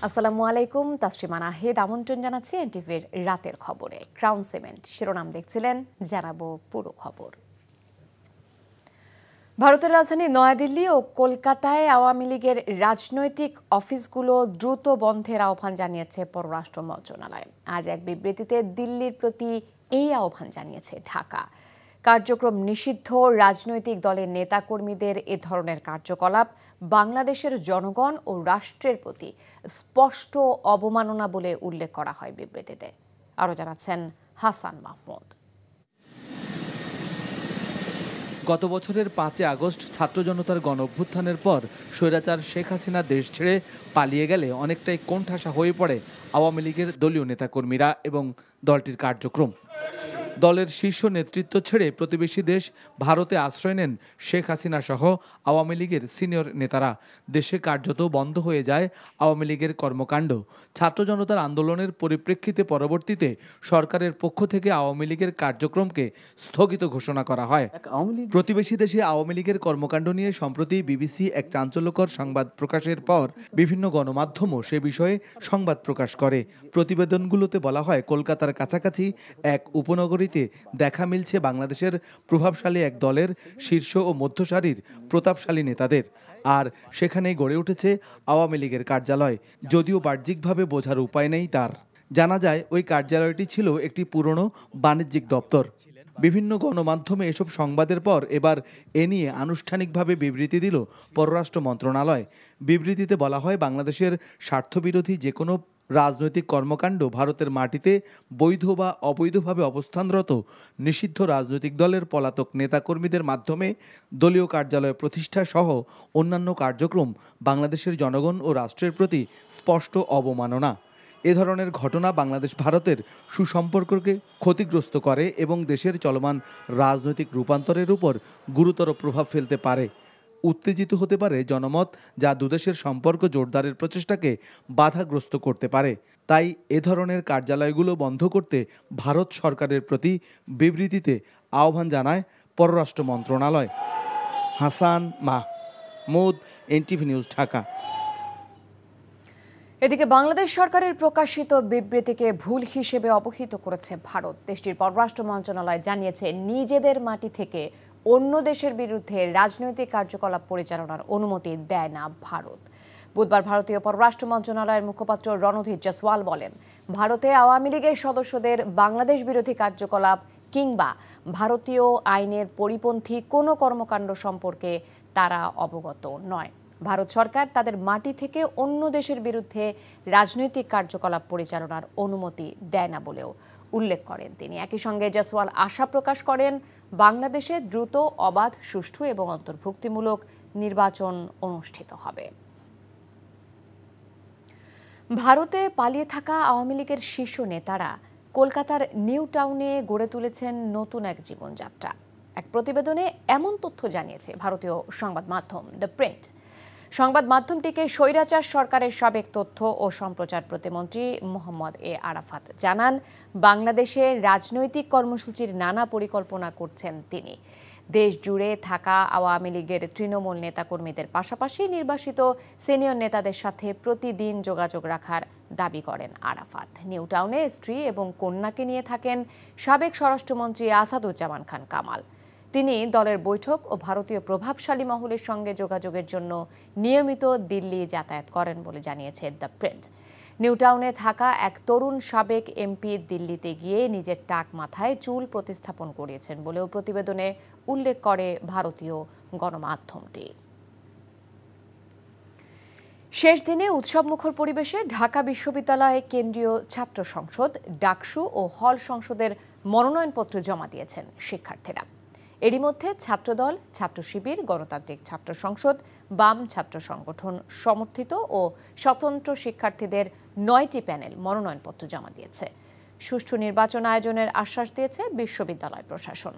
আসসালামু আলাইকুম, তাসরিমা নাহিদ আমন্ত্রণ জানাচ্ছি এনটিভির রাতের খবরে। ক্রাউন সিমেন্ট শিরোনাম দেখছিলেন, জানাবো পুরো খবর। ভারতের রাজধানী নয়াদিল্লি ও কলকাতায় আওয়ামী লীগের রাজনৈতিক অফিসগুলো দ্রুত বন্ধের আহ্বান জানিয়েছে পররাষ্ট্র মন্ত্রণালয়। আজ এক বিবৃতিতে দিল্লির প্রতি এই আহ্বান জানিয়েছে ঢাকা। কার্যক্রম নিষিদ্ধ রাজনৈতিক দলের নেতাকর্মীদের এ ধরনের কার্যকলাপ বাংলাদেশের জনগণ ও রাষ্ট্রের প্রতি স্পষ্ট অবমাননা বলে উল্লেখ করা হয় বিবৃতিতে। আরও জানাচ্ছেন হাসান মাহমুদ। গত বছরের 5 আগস্ট ছাত্র জনতার গণ অভ্যুত্থানের পর স্বৈরাচার শেখ হাসিনা দেশ ছেড়ে পালিয়ে গেলে অনেকটাই কোণঠাসা হয়ে পড়ে আওয়ামী লীগের দলীয় নেতাকর্মীরা এবং দলটির কার্যক্রম। দলের শীর্ষ নেতৃত্ব ছেড়ে প্রতিবেশী দেশ ভারতে আশ্রয় নেন শেখ হাসিনা সহ আওয়ামী লীগের সিনিয়র নেতারা। দেশে কার্যত বন্ধ হয়ে যায় আওয়ামী লীগের কর্মকাণ্ড। ছাত্র জনতার আন্দোলনের পরিপ্রেক্ষিতে পরবর্তীতে সরকারের পক্ষ থেকে আওয়ামী লীগের কার্যক্রমকে স্থগিত ঘোষণা করা হয়। প্রতিবেশী দেশে আওয়ামী লীগের কর্মকাণ্ড নিয়ে সম্প্রতি বিবিসি এক চাঞ্চল্যকর সংবাদ প্রকাশের পর বিভিন্ন গণমাধ্যমও সে বিষয়ে সংবাদ প্রকাশ করে। প্রতিবেদনগুলোতে বলা হয়, কলকাতার কাছাকাছি এক উপনগরীতে দেখা মিলছে বাংলাদেশের প্রভাবশালী এক দলের শীর্ষ ও মধ্যসারির প্রতাপশালী নেতাদের, আর সেখানেই গড়ে উঠেছে আওয়ামী লীগের কার্যালয়। যদিও বাহ্যিকভাবে বোঝার উপায় নেই তার। জানা যায় ওই কার্যালয়টি ছিল একটি পুরনো বাণিজ্যিক দপ্তর। বিভিন্ন গণমাধ্যমে এসব সংবাদের পর এবার এ নিয়ে আনুষ্ঠানিকভাবে বিবৃতি দিল পররাষ্ট্র মন্ত্রণালয়। বিবৃতিতে বলা হয়, বাংলাদেশের স্বার্থবিরোধী যে কোনো রাজনৈতিক কর্মকাণ্ড ভারতের মাটিতে বৈধ বা অবৈধভাবে অবস্থানরত নিষিদ্ধ রাজনৈতিক দলের পলাতক নেতাকর্মীদের মাধ্যমে দলীয় কার্যালয় প্রতিষ্ঠা সহ অন্যান্য কার্যক্রম বাংলাদেশের জনগণ ও রাষ্ট্রের প্রতি স্পষ্ট অবমাননা। এ ধরনের ঘটনা বাংলাদেশ ভারতের সুসম্পর্ককে ক্ষতিগ্রস্ত করে এবং দেশের চলমান রাজনৈতিক রূপান্তরের উপর গুরুতর প্রভাব ফেলতে পারে। উত্তেজিত হতে পারে জনমত, যা দুদেশের সম্পর্ক জোরদারের প্রচেষ্টাকে বাধাগ্রস্ত করতে পারে। তাই এ ধরনের কার্যালয়গুলো বন্ধ করতে ভারত সরকারের প্রতি বিবৃতিতে আহ্বান জানায় পররাষ্ট্র মন্ত্রণালয়। Hasan Mahmud, NTV news, Dhaka. এদিকে বাংলাদেশ সরকারের প্রকাশিত বিবৃতিকে ভুল হিসেবে অবহিত করেছে ভারত। দেশটির পররাষ্ট্র মন্ত্রণালয় জানিয়েছে, নিজেদের মাটি থেকে অন্য দেশের বিরুদ্ধে রাজনৈতিক কার্যকলাপ পরিচালনার অনুমতি দেয় না ভারত। বুধবার ভারতীয় পররাষ্ট্র মন্ত্রণালয়ের মুখপাত্র রণধীর জয়সওয়াল বলেন, ভারতে আওয়ামী লীগের সদস্যদের বাংলাদেশ বিরোধী কার্যকলাপ কিংবা ভারতীয় আইনের পরিপন্থী কোনো কর্মকাণ্ড সম্পর্কে তারা অবগত নয়। ভারত সরকার তাদের মাটি থেকে অন্য দেশের বিরুদ্ধে রাজনৈতিক কার্যকলাপ পরিচালনার অনুমতি দেয় না বলেও উল্লেখ করেন তিনি। একই সঙ্গে জয়সওয়াল আশা প্রকাশ করেন, বাংলাদেশে দ্রুত, অবাধ, সুষ্ঠু এবং অন্তর্ভুক্তিমূলক নির্বাচন অনুষ্ঠিত হবে। ভারতে পালিয়ে থাকা আওয়ামী লীগের শীর্ষ নেতারা কলকাতার নিউ টাউনে গড়ে তুলেছেন নতুন এক জীবনযাত্রা। এক প্রতিবেদনে এমন তথ্য জানিয়েছে ভারতীয় সংবাদ মাধ্যম দ্য প্রিন্ট। সংবাদ মাধ্যমটিকে স্বৈরাচার সরকারের সাবেক তথ্য ও সম্প্রচার প্রতিমন্ত্রী মোহাম্মদ এ আরাফাত জানান, বাংলাদেশে রাজনৈতিক কর্মসূচির নানা পরিকল্পনা করছেন তিনি। দেশ জুড়ে থাকা আওয়ামী লীগের তৃণমূল নেতাকর্মীদের পাশাপাশি নির্বাসিত সিনিয়র নেতাদের সাথে প্রতিদিন যোগাযোগ রাখার দাবি করেন আরাফাত। নিউ টাউনে স্ত্রী এবং কন্যাকে নিয়ে থাকেন সাবেক স্বরাষ্ট্রমন্ত্রী আসাদুজ্জামান খান কামাল। তিনি দলের বৈঠক ও ভারতীয় প্রভাবশালী মহলের সঙ্গে যোগাযোগের জন্য নিয়মিত দিল্লি যাতায়াত করেন বলে জানিয়েছে দ্য প্রিন্ট। নিউ টাউনে থাকা এক তরুণ সাবেক এমপি দিল্লিতে গিয়ে নিজের টাক মাথায় চুল প্রতিস্থাপন করিয়েছেন বলেও প্রতিবেদনে উল্লেখ করে ভারতীয় গণমাধ্যমটি। শেষ দিনে উৎসবমুখর পরিবেশে ঢাকা বিশ্ববিদ্যালয়ে কেন্দ্রীয় ছাত্র সংসদ, ডাকসু ও হল সংসদের মনোনয়নপত্র জমা দিয়েছেন শিক্ষার্থীরা। এরই মধ্যে ছাত্রদল, ছাত্র শিবির, গণতান্ত্রিক ছাত্র সংসদ, বাম ছাত্র সংগঠন সমর্থিত ও স্বতন্ত্র শিক্ষার্থীদের 9টি প্যানেল মনোনয়নপত্র জমা দিয়েছে। সুষ্ঠু নির্বাচন আয়োজনের আশ্বাস দিয়েছে বিশ্ববিদ্যালয় প্রশাসন।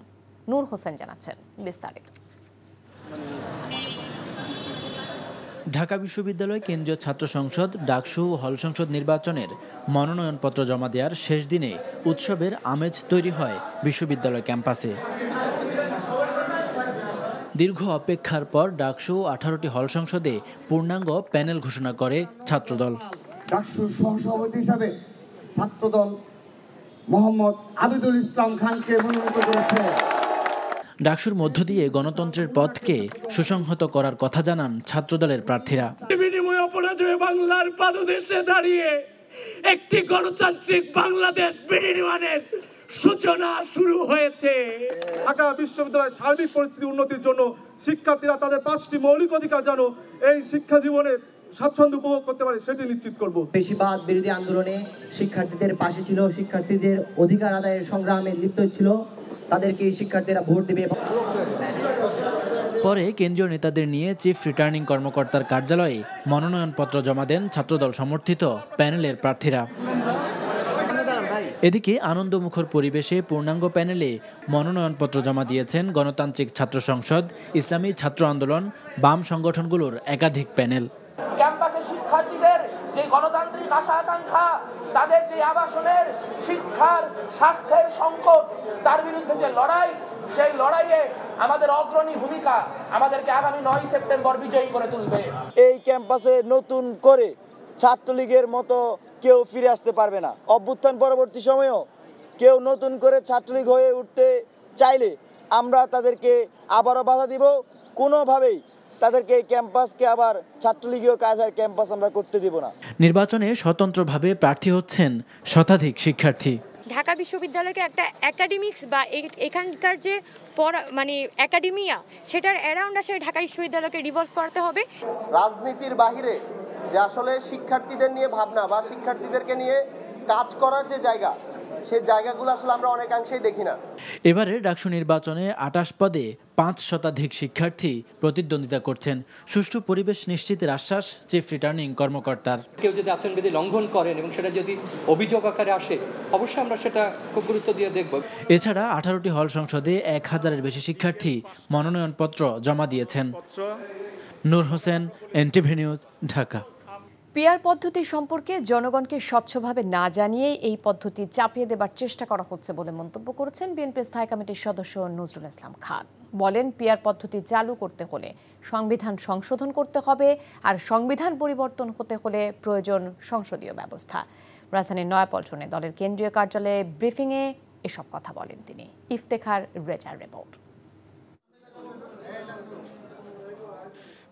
নূর হোসেন জানাচ্ছেন বিস্তারিত। ঢাকা বিশ্ববিদ্যালয় কেন্দ্রীয় ছাত্র সংসদ, ডাকসু ও হল সংসদ নির্বাচনের মনোনয়নপত্র জমা দেওয়ার শেষ দিনে উৎসবের আমেজ তৈরি হয় বিশ্ববিদ্যালয় ক্যাম্পাসে। দীর্ঘ অপেক্ষার পর ডাকসু 18টি হল সংসদে পূর্ণাঙ্গ প্যানেল ঘোষণা করে ছাত্রদল। ডাকসুর সহসভাপতি হিসাবে ছাত্রদল মোহাম্মদ আবিদুল ইসলাম খানকে মনোনীত করেছে। ডাকসুর মধ্য দিয়ে গণতন্ত্রের পথকে সুসংহত করার কথা জানান ছাত্রদলের প্রার্থীরা। বিনিময় অপরাজয় বাংলার পাদদেশে দাঁড়িয়ে একটি গণতান্ত্রিক বাংলাদেশ বিনির্মাণের সূচনা শুরু হয়েছে। ঢাকা বিশ্ববিদ্যালয়ের সার্বিক পরিস্থিতি উন্নতির জন্য শিক্ষার্থীরা তাদের 5টি মৌলিক অধিকার যেন এই শিক্ষা জীবনে স্বাচ্ছন্দ্য উপভোগ করতে পারে সেটি নিশ্চিত করব। বেশিরভাগ বিরোধী আন্দোলনে শিক্ষার্থীদের পাশে ছিল, শিক্ষার্থীদের অধিকার আদায়ের সংগ্রামে লিপ্ত ছিল, তাদেরকে শিক্ষার্থীরা ভোট দেবে। পরে কেন্দ্রীয় নেতাদের নিয়ে চিফ রিটার্নিং কর্মকর্তার কার্যালয়ে মনোনয়নপত্র জমা দেন ছাত্রদল সমর্থিত প্যানেলের প্রার্থীরা। এদিকে আনন্দমুখর পরিবেশে পূর্ণাঙ্গ প্যানেলে মনোনয়নপত্র জমা দিয়েছেন গণতান্ত্রিক ছাত্র সংসদ, ইসলামী ছাত্র আন্দোলন, বাম সংগঠনগুলোর একাধিক প্যানেল। ক্যাম্পাসের শিক্ষার্থীদের যে গণতান্ত্রিক আশা আকাঙ্ক্ষা, তাদের যে আবাসনের, শিক্ষার, স্বাস্থ্যের সংকট, তার বিরুদ্ধে যে লড়াই, সেই লড়াইয়ে আমাদের অগ্রণী ভূমিকা আমাদেরকে আগামী 9 সেপ্টেম্বর বিজয়ী করে তুলবে। এই ক্যাম্পাসে নতুন করে ছাত্রলীগের মতো কেউ ফিরে আসতে পারবে না। অভ্যুত্থান পরবর্তী সময়েও কেউ নতুন করে ছাত্রলীগ হয়ে উঠতে চাইলে আমরা তাদেরকে আবারও বাধা দিব। কোনোভাবেই তাদেরকে এই ক্যাম্পাসকে আবার ছাত্রলীগীয় কায়দার ক্যাম্পাস আমরা করতে দিব না। নির্বাচনে স্বতন্ত্রভাবে প্রার্থী হচ্ছেন শতাধিক শিক্ষার্থী। ঢাকা বিশ্ববিদ্যালয়কে একটা একাডেমিক্স বা এখানকার যে একাডেমিয়া, সেটার অ্যারাউন্ড আসলে ঢাকা বিশ্ববিদ্যালয়কে রিভলভ করতে হবে। রাজনীতির বাহিরে যে আসলে শিক্ষার্থীদের নিয়ে ভাবনা বা শিক্ষার্থীদেরকে নিয়ে কাজ করার যে জায়গা, সেই জায়গাগুলো আসলে আমরা অনেকাংশেই দেখি না। এবারে ডাকসু নির্বাচনে 28 পদে 5 শতাধিক শিক্ষার্থী প্রতিদ্বন্দ্বিতা করছেন। সুষ্ঠু পরিবেশ নিশ্চিতের আশ্বাস চিফ রিটার্নিং কর্মকর্তার। কেউ যদি আচরণবিধি লঙ্ঘন করেন এবং সেটা যদি অভিযোগ আকারে আসে, অবশ্যই আমরা সেটা খুব গুরুত্ব দিয়ে দেখব। এছাড়া 18টি হল সংসদে 1000-এর বেশি শিক্ষার্থী মনোনয়নপত্র জমা দিয়েছেন। Nur Hossain, NTV news, Dhaka. PR পদ্ধতি সম্পর্কে জনগণকে স্বচ্ছভাবে না জানিয়ে এই পদ্ধতি চাপিয়ে দেবার চেষ্টা করা হচ্ছে বলে মন্তব্য করেছেন বিএনপি স্থায়ী কমিটির সদস্য নজরুল ইসলাম খান। বলেন, পিআর পদ্ধতি চালু করতে হলে সংবিধান সংশোধন করতে হবে, আর সংবিধান পরিবর্তন হতে হলে প্রয়োজন সংসদীয় ব্যবস্থা। রাজধানীর নয়াপল্টনে দলের কেন্দ্রীয় কার্যালয়ে ব্রিফিংয়ে এসব কথা বলেন তিনি। ইফতেখার রেজার রিপোর্ট।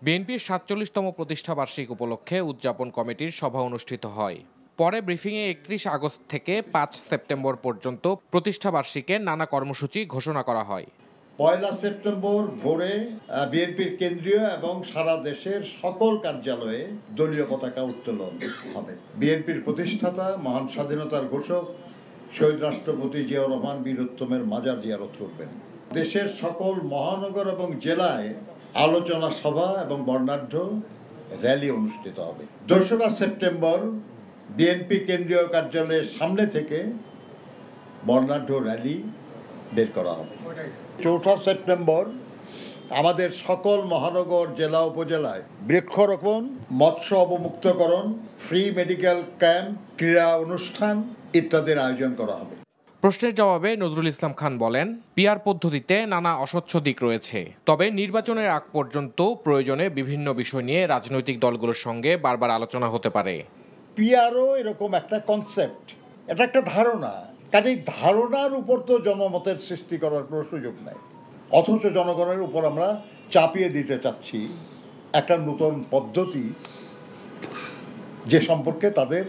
বিএনপির ৪৭তম প্রতিষ্ঠাবার্ষিকী উপলক্ষে উদযাপন কমিটির সভা অনুষ্ঠিত হয়। পরে ব্রিফিংয়ে ৩১ আগস্ট থেকে ৫ সেপ্টেম্বর পর্যন্ত প্রতিষ্ঠাবার্ষিকীর নানা কর্মসূচি ঘোষণা করা হয়। ১ সেপ্টেম্বর ভোরে বিএনপির কেন্দ্রীয় এবং সারা দেশের সকল কার্যালয়ে দলীয় পতাকা উত্তোলন হবে। বিএনপির প্রতিষ্ঠাতা মহান স্বাধীনতার ঘোষক শহীদ রাষ্ট্রপতি জিয়াউর রহমান বীরোত্তমের মাজার জিয়ারত করবেন। দেশের সকল মহানগর এবং জেলায় আলোচনা সভা এবং বর্ণাঢ্য র্যালি অনুষ্ঠিত হবে। ২রা সেপ্টেম্বর বিএনপি কেন্দ্রীয় কার্যালয়ের সামনে থেকে বর্ণাঢ্য র্যালি বের করা হবে। ৪ঠা সেপ্টেম্বর আমাদের সকল মহানগর, জেলা, উপজেলায় বৃক্ষরোপণ, মৎস্য অবমুক্তকরণ, ফ্রি মেডিকেল ক্যাম্প, ক্রীড়া অনুষ্ঠান ইত্যাদির আয়োজন করা হবে। প্রশ্নের জবাবে নজরুল ইসলাম খান বলেন, পিআর পদ্ধতিতে নানা অস্বচ্ছ দিক রয়েছে, তবে নির্বাচনের আগ পর্যন্ত প্রয়োজনে বিভিন্ন বিষয় নিয়ে রাজনৈতিক দলগুলোর সঙ্গে বারবার আলোচনা হতে পারে। পিআরও এরকম একটা কনসেপ্ট, এটা একটা ধারণা, কাজেই ধারণার উপর তো জনমতের সৃষ্টি করার কোনো সুযোগ নাই। অথচ জনগণের উপর আমরা চাপিয়ে দিতে চাচ্ছি একটা নতুন পদ্ধতি, যে সম্পর্কে তাদের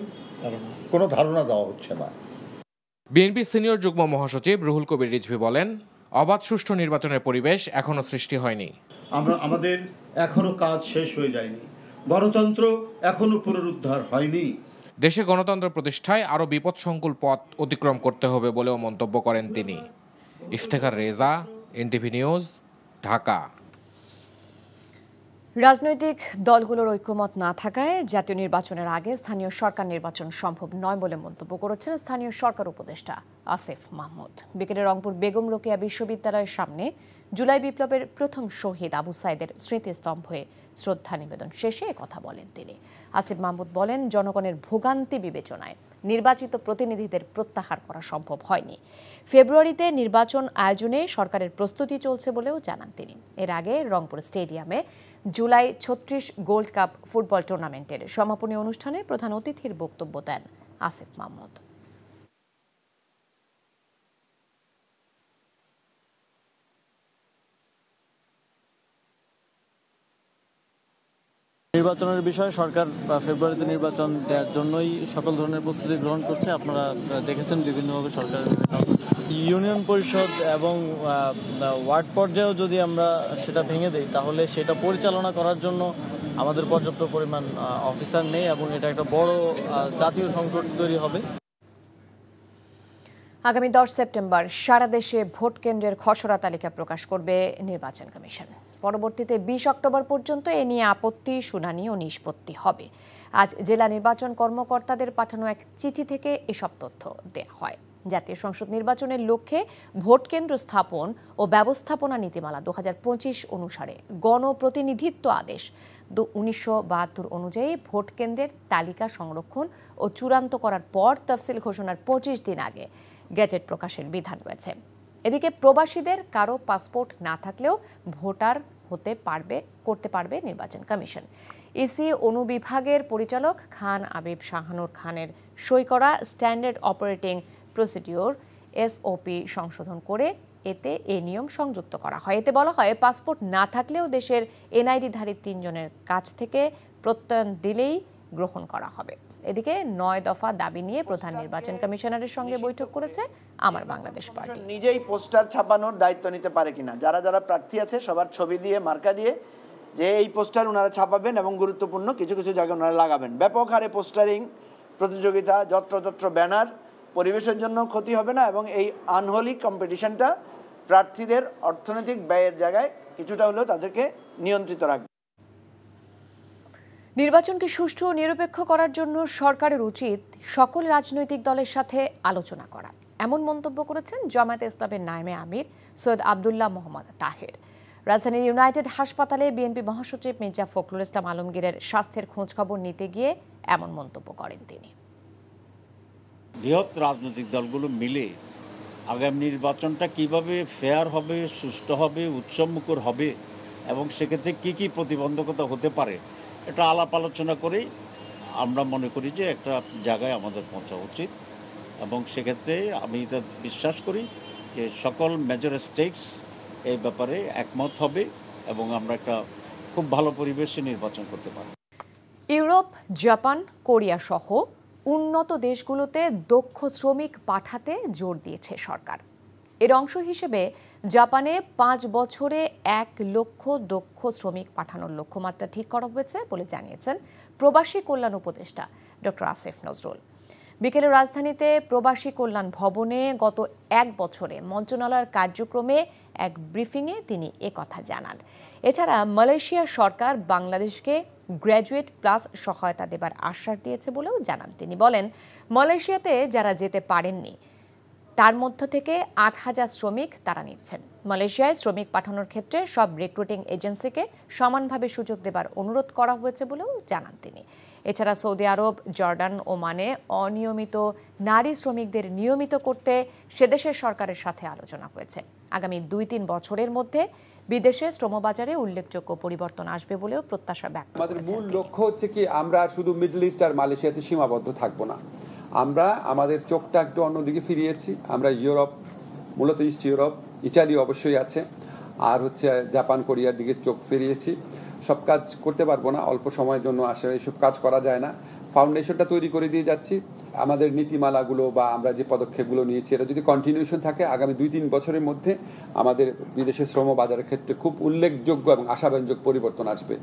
কোনো ধারণা দেওয়া হচ্ছে না। বিএনপির সিনিয়র যুগ্ম মহাসচিব রুহুল কবির রিজভী বলেন, অবাধ সুষ্ঠু নির্বাচনের পরিবেশ এখনো সৃষ্টি হয়নি। আমাদের এখনো কাজ শেষ হয়ে যায়নি, গণতন্ত্র এখনো পুনরুদ্ধার হয়নি। দেশে গণতন্ত্র প্রতিষ্ঠায় আরও বিপদসংকুল পথ অতিক্রম করতে হবে বলেও মন্তব্য করেন তিনি। Iftekhar Reza, NTV news, Dhaka. রাজনৈতিক দলগুলোর ঐক্যমত না থাকায় জাতীয় নির্বাচনের আগে স্থানীয় সরকার নির্বাচন সম্ভব নয় বলে মন্তব্য করেছেন স্থানীয় সরকার উপদেষ্টা আসিফ মাহমুদ। বিকেলে রংপুর বেগম রোকেয়া বিশ্ববিদ্যালয়ের সামনে জুলাই বিপ্লবের প্রথম শহীদ আবু সাইদের স্মৃতিস্তম্ভে শ্রদ্ধা নিবেদন শেষে কথা বলেন তিনি। আসিফ মাহমুদ বলেন, জনগণের ভোগান্তি বিবেচনায় নির্বাচিত প্রতিনিধিদের প্রত্যাহার করা সম্ভব হয়নি। ফেব্রুয়ারিতে নির্বাচন আয়োজনে সরকারের প্রস্তুতি চলছে বলেও জানান তিনি। এর আগে রংপুর স্টেডিয়ামে জুলাই ৩৬ গোল্ড কাপ ফুটবল টুর্নামেন্টের সমাপনী অনুষ্ঠানে প্রধান অতিথির বক্তব্য দেন আসিফ মাহমুদ। নির্বাচনের বিষয়ে সরকার ফেব্রুয়ারিতে নির্বাচন দেওয়ার জন্যই সকল ধরনের প্রস্তুতি গ্রহণ করছে। আপনারা দেখেছেন বিভিন্নভাবে সরকারের ইউনিয়ন পরিষদ এবং ওয়ার্ড পর্যায়েও যদি আমরা সেটা ভেঙে দেই তাহলে সেটা পরিচালনা করার জন্য আমাদের পর্যাপ্ত পরিমাণ অফিসার নেই এবং এটা একটা বড় জাতীয় সংকট তৈরি হবে। আগামী 10 সেপ্টেম্বর সারা দেশে ভোট কেন্দ্রের খসড়া তালিকা প্রকাশ করবে নির্বাচন কমিশন। পরবর্তীতে 20 অক্টোবর পর্যন্ত এ নিয়ে আপত্তি, শুনানি ও নিষ্পত্তি হবে। আজ জেলা নির্বাচন কর্মকর্তাদের পাঠানো এক চিঠি থেকে এসব তথ্য দেওয়া হয়। জাতীয় সংসদ নির্বাচনের লক্ষ্যে ভোট কেন্দ্র স্থাপন ও ব্যবস্থাপনা নীতিমালা 2025 অনুসারে গণপ্রতিনিধিত্ব আদেশ 1972 অনুযায়ী ভোট কেন্দ্রের তালিকা সংরক্ষণ ও চূড়ান্ত করার পর তফসিল ঘোষণার 25 দিন আগে গেজেট প্রকাশের বিধান রয়েছে। এদিকে প্রবাসীদের কারো পাসপোর্ট না থাকলেও ভোটার করতে পারবে নির্বাচন কমিশন। ইসি অনুবিভাগের পরিচালক খান আবিব শাহানুর খানের সই করা স্ট্যান্ডার্ড অপারেটিং প্রসিডিওর এসওপি সংশোধন করে এতে এই নিয়ম সংযুক্ত করা হয়। এতে বলা হয়, পাসপোর্ট না থাকলেও দেশের এনআইডিধারী 3 জনের কাছ থেকে প্রত্যয়ন দিলেই গ্রহণ করা হবে। এদিকে 9 দফা দাবি নিয়ে প্রধান নির্বাচন কমিশনারের সঙ্গে বৈঠক করেছে আমার বাংলাদেশ পার্টি। নিজেই পোস্টার ছাপানোর দায়িত্ব নিতে পারে কিনা, যারা যারা প্রার্থী আছে সবার ছবি দিয়ে মার্কা দিয়ে যে এই পোস্টার ওনারা ছাপাবেন এবং গুরুত্বপূর্ণ কিছু কিছু জায়গায় ওনারা লাগাবেন। ব্যাপক হারে পোস্টারিং প্রতিযোগিতা, যত্রতত্র ব্যানার পরিবেশের জন্য ক্ষতি হবে না এবং এই আনহোলি কম্পিটিশনটা প্রার্থীদের অর্থনৈতিক ব্যয়ের জায়গায় কিছুটা হলেও তাদেরকে নিয়ন্ত্রিত রাখবে। নির্বাচনকে সুষ্ঠু ও নিরপেক্ষ করার জন্য সরকারের উচিত সকল রাজনৈতিক দলের সাথে আলোচনা করা, এমন মন্তব্য করেছেন জামায়াতে ইসলামের নায়েবে আমির সৈয়দ আব্দুল্লাহ মোহাম্মদ তাহের। রাজধানীর ইউনাইটেড হাসপাতালে বিএনপি মহাসচিব মির্জা ফখরুল ইসলাম আলমগীরের স্বাস্থ্যের খোঁজখবর নিতে গিয়ে এমন মন্তব্য করেন তিনি। বৃহৎ রাজনৈতিক দলগুলো মিলে আগামী নির্বাচনটা কিভাবে ফেয়ার হবে, সুষ্ঠু হবে, উৎসবমুখর হবে এবং সেক্ষেত্রে কি কি প্রতিবন্ধকতা হতে পারে এটা আলাপ আলোচনা করেই আমরা মনে করি যে একটা জায়গায় আমাদের পৌঁছা উচিত এবং সেক্ষেত্রে আমি এটা বিশ্বাস করি যে সকল মেজর স্টেকস এই ব্যাপারে একমত হবে এবং আমরা একটা খুব ভালো পরিবেশে নির্বাচন করতে পারি। ইউরোপ, জাপান, কোরিয়া সহ উন্নত দেশগুলোতে দক্ষ শ্রমিক পাঠাতে জোর দিয়েছে সরকার। এর অংশ হিসেবে জাপানে 5 বছরে 1 লক্ষ দক্ষ শ্রমিক পাঠানোর লক্ষ্যমাত্রা ঠিক করা হয়েছে বলে জানিয়েছেন প্রবাসী কল্যাণ উপদেষ্টা ডক্টর আসিফ নজরুল। বিকেলে রাজধানীতে প্রবাসী কল্যাণ ভবনে গত 1 বছরে মন্ত্রণালয়ের কার্যক্রমে এক ব্রিফিংয়ে তিনি একথা জানান। এছাড়া মালয়েশিয়া সরকার বাংলাদেশকে গ্র্যাজুয়েট প্লাস সহায়তা দেবার আশ্বাস দিয়েছে বলেও জানান তিনি। বলেন, মালয়েশিয়াতে যারা যেতে পারেননি তার মধ্য থেকে 8,000 শ্রমিক তারা নিচ্ছেন। মালয়েশিয়ায় শ্রমিক পাঠানোর ক্ষেত্রে সব রিক্রুটিং এজেন্সিকে সমানভাবে সুযোগ দেবার অনুরোধ করা হয়েছে বলেও জানান তিনি। এছাড়া সৌদি আরব, জর্ডান, ওমানে অনিয়মিত নারী শ্রমিকদের নিয়মিত করতে সেদেশের সরকারের সাথে আলোচনা হয়েছে। আগামী 2-3 বছরের মধ্যে বিদেশে শ্রমবাজারে উল্লেখযোগ্য পরিবর্তন আসবে বলেও প্রত্যাশা ব্যক্ত করেছেন। আমাদের মূল লক্ষ্য হচ্ছে কি, আমরা শুধু মিডল ইস্ট আর মালয়েশিয়াতে সীমাবদ্ধ থাকবো না। আমরা আমাদের চোখটা একটু অন্যদিকে ফিরিয়েছি। আমরা ইউরোপ, মূলত ইস্ট ইউরোপ, ইটালি অবশ্যই আছে, আর হচ্ছে জাপান, কোরিয়ার দিকে চোখ ফিরিয়েছি। সব কাজ করতে পারবো না, অল্প সময়ের জন্য আসে, এইসব কাজ করা যায় না। ফাউন্ডেশনটা তৈরি করে দিয়ে যাচ্ছি। আমাদের নীতিমালাগুলো বা আমরা যে পদক্ষেপগুলো নিয়েছি এটা যদি কন্টিনিউশন থাকে, আগামী 2-3 বছরের মধ্যে আমাদের বিদেশের শ্রম বাজারের ক্ষেত্রে খুব উল্লেখযোগ্য এবং আশাব্যঞ্জক পরিবর্তন আসবে।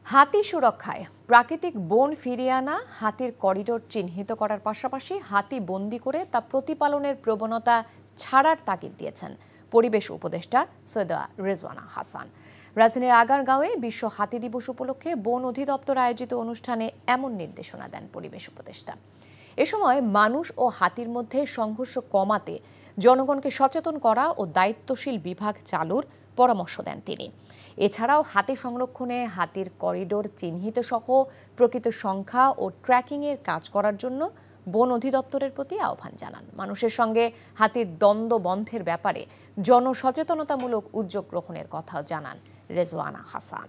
হাতি সুরক্ষায় প্রাকৃতিক বন ফিরিয়ে আনা, হাতির করিডোর চিহ্নিত করার পাশাপাশি হাতি বন্দি করে তা প্রতিপালনের প্রবণতা ছাড়ার তাগিদ দিয়েছেন পরিবেশ উপদেষ্টা সৈয়দা রেজওয়ানা হাসান। রাজধানীর আগারগাঁওয়ে বিশ্ব হাতি দিবস উপলক্ষে বন অধিদপ্তর আয়োজিত অনুষ্ঠানে এমন নির্দেশনা দেন পরিবেশ উপদেষ্টা। এ সময় মানুষ ও হাতির মধ্যে সংঘর্ষ কমাতে জনগণকে সচেতন করা ও দায়িত্বশীল বিভাগ চালুর পরামর্শ দেন তিনি। এছাড়াও হাতি সংরক্ষণে হাতির করিডোর চিহ্নিত সহ প্রকৃত সংখ্যা ও ট্র্যাকিংয়ের কাজ করার জন্য বন অধিদপ্তরের প্রতি আহ্বান জানান। মানুষের সঙ্গে হাতির দ্বন্দ্ব বন্ধের ব্যাপারে জনসচেতনতামূলক উদ্যোগ গ্রহণের কথাও জানান রেজওয়ানা হাসান।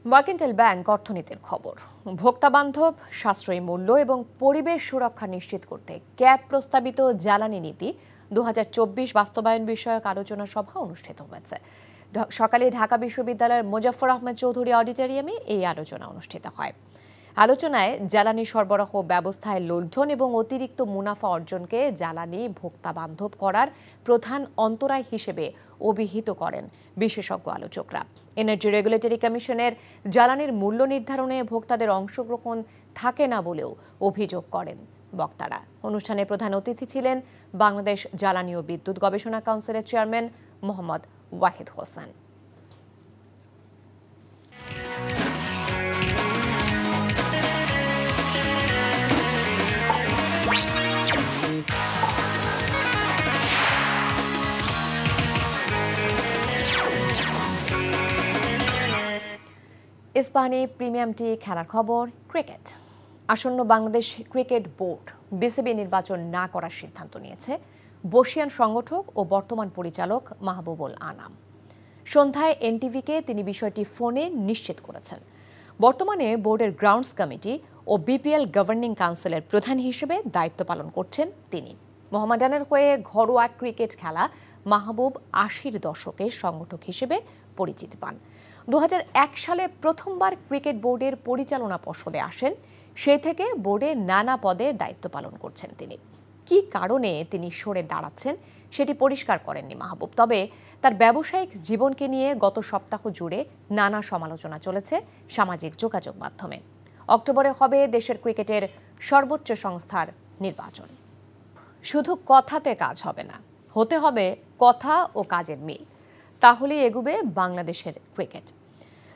মার্কেন্টাইল ব্যাংক অর্থনীতির খবর। ভোক্তাবান্ধব, সাশ্রয়ী মূল্য এবং পরিবেশ সুরক্ষা নিশ্চিত করতে ক্যাব প্রস্তাবিত জ্বালানি নীতি 2024 বাস্তবায়ন বিষয়ক আলোচনা সভা অনুষ্ঠিত হয়েছে। সকালে ঢাকা বিশ্ববিদ্যালয়ের মোজাফফর আহমেদ চৌধুরী অডিটোরিয়ামে এই আলোচনা অনুষ্ঠিত হয়। আলোচনায় জ্বালানি সরবরাহ ব্যবস্থায় লুণ্ঠন এবং অতিরিক্ত মুনাফা অর্জনকে জ্বালানি ভোক্তা বান্ধব করার প্রধান অন্তরায় হিসেবে অভিহিত করেন বিশেষজ্ঞ আলোচকরা। এনার্জি রেগুলেটরি কমিশনের জ্বালানির মূল্য নির্ধারণে ভোক্তাদের অংশগ্রহণ থাকে না বলেও অভিযোগ করেন বক্তারা। অনুষ্ঠানে প্রধান অতিথি ছিলেন বাংলাদেশ জ্বালানি ও বিদ্যুৎ গবেষণা কাউন্সিলের চেয়ারম্যান মোহাম্মদ ওয়াহিদ হোসেন। স্পেনে প্রিমিয়ার লিগ খেলার খবর। ক্রিকেট আসন্ন বাংলাদেশ ক্রিকেট বোর্ড বিসিবি নির্বাচন না করার সিদ্ধান্ত নিয়েছে বর্ষিয়ান সংগঠক ও বর্তমান পরিচালক মাহবুবুল আনাম। সন্ধ্যায় এনটিভিকে তিনি বিষয়টি ফোনে নিশ্চিত করেছেন। বর্তমানে বোর্ডের গ্রাউন্ডস কমিটি ও বিপিএল গভর্নিং কাউন্সিলের প্রধান হিসেবে দায়িত্ব পালন করছেন তিনি। মোহামেডানের হয়ে ঘরোয়া ক্রিকেট খেলা মাহবুব 80-র দশকের সংগঠক হিসেবে পরিচিতি পান। 2001 সালে প্রথমবার ক্রিকেট বোর্ডের পরিচালনা পর্ষদে আসেন। সেই থেকে বোর্ডে নানা পদে দায়িত্ব পালন করছেন তিনি। কি কারণে তিনি সরে দাঁড়াচ্ছেন সেটি পরিষ্কার করেননি মাহবুব। তবে তার ব্যবসায়িক জীবনকে নিয়ে গত সপ্তাহ জুড়ে নানা সমালোচনা চলেছে সামাজিক যোগাযোগ মাধ্যমে। অক্টোবরে হবে দেশের ক্রিকেটের সর্বোচ্চ সংস্থার নির্বাচন। শুধু কথাতে কাজ হবে না, হতে হবে কথা ও কাজের মিল, তাহলেই এগুবে বাংলাদেশের ক্রিকেট।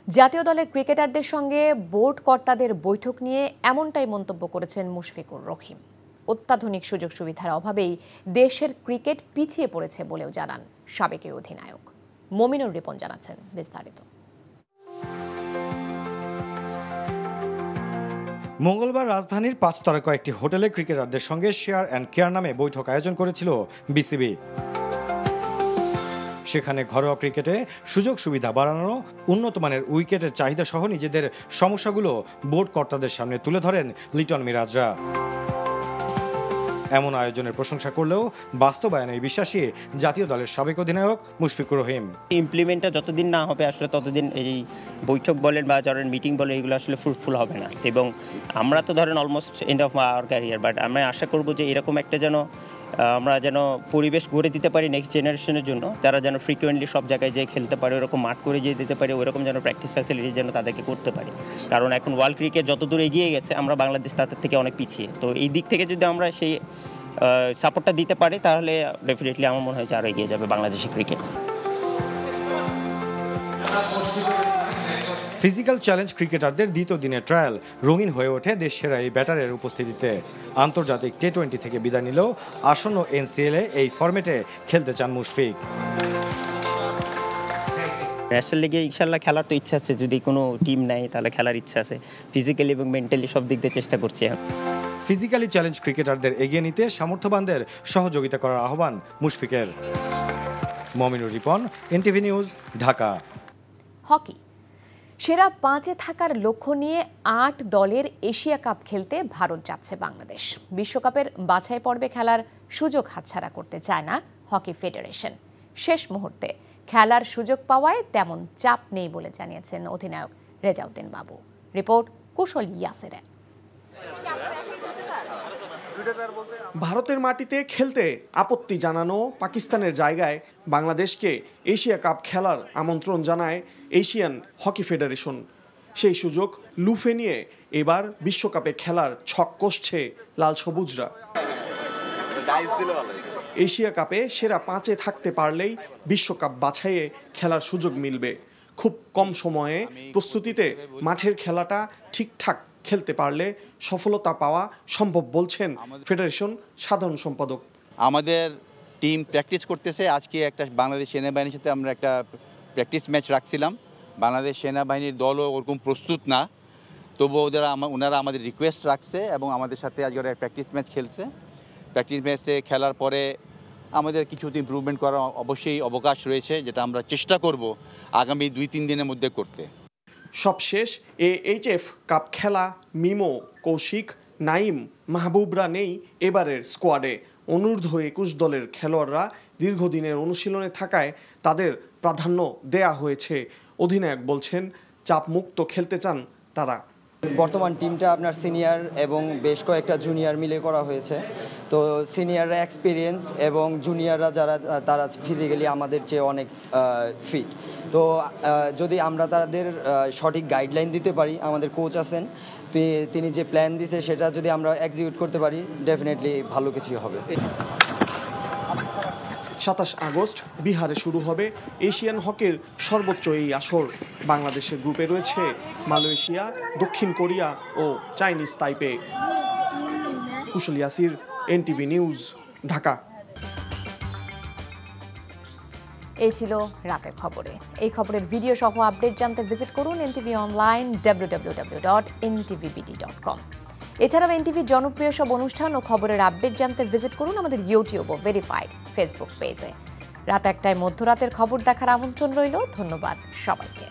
জাতীয় দলের ক্রিকেটারদের সঙ্গে বোর্ড কর্তাদের বৈঠক নিয়ে এমনটাই মন্তব্য করেছেন মুশফিকুর রহিম। অত্যাধুনিক সুযোগ সুবিধার অভাবেই দেশের ক্রিকেট পিছিয়ে পড়েছে বলেও জানান সাবেক অধিনায়ক। মমিনুর রিপন জানাচ্ছেন বিস্তারিত। মঙ্গলবার রাজধানীর 5 তারকা কয়েকটি হোটেলে ক্রিকেটারদের সঙ্গে শেয়ার অ্যান্ড কেয়ার নামে বৈঠক আয়োজন করেছিল বিসিবি। সেখানে ঘরোয়া ক্রিকেটে সুযোগ সুবিধা বাড়ানো, উন্নত মানের উইকেটের চাহিদা সহ নিজেদের সমস্যাগুলো বোর্ড কর্তাদের সামনে তুলে ধরেন লিটন মিরাজরা। এমন আয়োজনের প্রশংসা করলেও বাস্তবায়নে বিশ্বাসী জাতীয় দলের সাবেক অধিনায়ক মুশফিকুর রহিম। ইমপ্লিমেন্টটা যতদিন না হবে আসলে ততদিন এই বৈঠক বলেন বা ধরেন মিটিং বলে এগুলো আসলে ফ্রুটফুল হবে না। এবং আমরা তো ধরেন almost end of our career, but আমরা আশা করব যে এরকম একটা যেন আমরা যেন পরিবেশ গড়ে দিতে পারি নেক্সট জেনারেশনের জন্য, তারা যেন ফ্রিকুয়েন্টলি সব জায়গায় যেয়ে খেলতে পারে, ওরকম মাঠ করে যেয়ে দিতে পারে, ওরকম যেন প্র্যাকটিস ফ্যাসিলিটি যেন তাদেরকে করতে পারে। কারণ এখন ওয়ার্ল্ড ক্রিকেট যতদূর এগিয়ে গেছে আমরা বাংলাদেশ তাদের থেকে অনেক পিছিয়ে। তো এই দিক থেকে যদি আমরা সেই সাপোর্টটা দিতে পারি তাহলে ডেফিনেটলি আমার মনে হয় যে আরও এগিয়ে যাবে বাংলাদেশের ক্রিকেট। ফিজিক্যাল চ্যালেঞ্জ ক্রিকেটারদের দ্বিতীয় দিনের ট্রায়াল রঙিন হয়ে ওঠে দেশ সেরা এই ব্যাটারের উপস্থিতিতে। আন্তর্জাতিক টি20 থেকে বিদায় নিলেও আসন্ন এনসিএল এই ফরম্যাটে খেলতে চান মুশফিক। ন্যাশনাল লিগে ইনশাল্লাহ খেলার তো ইচ্ছা আছে, যদি কোনো টিম নেয় তাহলে খেলার ইচ্ছা আছে। ফিজিক্যালি এবং মেন্টালি সব দিক দিয়ে চেষ্টা করছি। ফিজিক্যালি চ্যালেঞ্জ ক্রিকেটারদের এগিয়ে নিতে সামর্থ্যবানদের সহযোগিতা করার আহ্বান মুশফিকের। Mominur Ripon, NTV news, Dhaka. Hockey সেরা 5-এ থাকার লক্ষ্য নিয়ে 8 দলের এশিয়া কাপ খেলতে ভারত যাচ্ছে বাংলাদেশ। বিশ্বকাপের বাছাই পর্বে খেলার সুযোগ হাতছাড়া করতে চায় না হকি ফেডারেশন। শেষ মুহূর্তে খেলার সুযোগ পাওয়ায় তেমন চাপ নেই বলে জানিয়েছেন অধিনায়ক রেজাউদ্দিন বাবু। রিপোর্ট কুশল ইয়াসেরের। ভারতের মাটিতে খেলতে আপত্তি জানানো পাকিস্তানের জায়গায় বাংলাদেশকে এশিয়া কাপ খেলার আমন্ত্রণ জানায় এশিয়ান হকি ফেডারেশন। সেই সুযোগ লুফে নিয়ে এবার বিশ্বকাপে খেলার ছক কষছে লাল সবুজরা। এশিয়া কাপে সেরা 5-এ থাকতে পারলেই বিশ্বকাপ বাছাইয়ে খেলার সুযোগ মিলবে। খুব কম সময়ে প্রস্তুতিতে মাঠের খেলাটা ঠিকঠাক খেলতে পারলে সফলতা পাওয়া সম্ভব বলছেন ফেডারেশন সাধারণ সম্পাদক। আমাদের টিম প্র্যাকটিস করতেছে। আজকে একটা বাংলাদেশ সেনাবাহিনীর সাথে আমরা একটা প্র্যাকটিস ম্যাচ রাখছিলাম। বাংলাদেশ সেনাবাহিনীর দলও ওরকম প্রস্তুত না, তবুও ওনারা আমাদের রিকোয়েস্ট রাখছে এবং আমাদের সাথে আজকে ওরা প্র্যাকটিস ম্যাচ খেলছে। প্র্যাকটিস ম্যাচে খেলার পরে আমাদের কিছু ইমপ্রুভমেন্ট করার অবশ্যই অবকাশ রয়েছে, যেটা আমরা চেষ্টা করব আগামী 2-3 দিনের মধ্যে করতে। সবশেষ AHF কাপ খেলা মিমো, কৌশিক, নাইম, মাহবুবরা নেই এবারের স্কোয়াডে। অনূর্ধ্ব 21 দলের খেলোয়াড়রা দীর্ঘদিনের অনুশীলনে থাকায় তাদের প্রাধান্য দেয়া হয়েছে। অধিনায়ক বলছেন চাপমুক্ত খেলতে চান তারা। বর্তমান টিমটা আপনার সিনিয়র এবং বেশ কয়েকটা জুনিয়র মিলে করা হয়েছে। তো সিনিয়ররা এক্সপিরিয়েন্সড এবং জুনিয়ররা যারা তারা ফিজিক্যালি আমাদের চেয়ে অনেক ফিট। তো যদি আমরা তাদের সঠিক গাইডলাইন দিতে পারি, আমাদের কোচ আছেন, তিনি যে প্ল্যান দিছে সেটা যদি আমরা এক্সিকিউট করতে পারি, ডেফিনেটলি ভালো কিছু হবে। 27 আগস্ট বিহারে শুরু হবে এশিয়ান হকির সর্বোচ্চ এই আসর। বাংলাদেশের গ্রুপে রয়েছে মালয়েশিয়া, দক্ষিণ কোরিয়া ও চাইনিজ তাইপে। কুশল ইয়াসির, NTV নিউজ, ঢাকা। এই ছিল রাতের খবরে। এই খবরের ভিডিও সহ আপডেট জানতে ভিজিট করুন NTV অনলাইন www.ntvbd.com। এছাড়াও NTV জনপ্রিয় সব অনুষ্ঠান ও খবরের আপডেট জানতে ভিজিট করুন আমাদের ইউটিউব ও ভেরিফাইড ফেসবুক পেজে। রাত 1টায় মধ্যরাতের খবর দেখার আমন্ত্রণ রইল। ধন্যবাদ সবাইকে।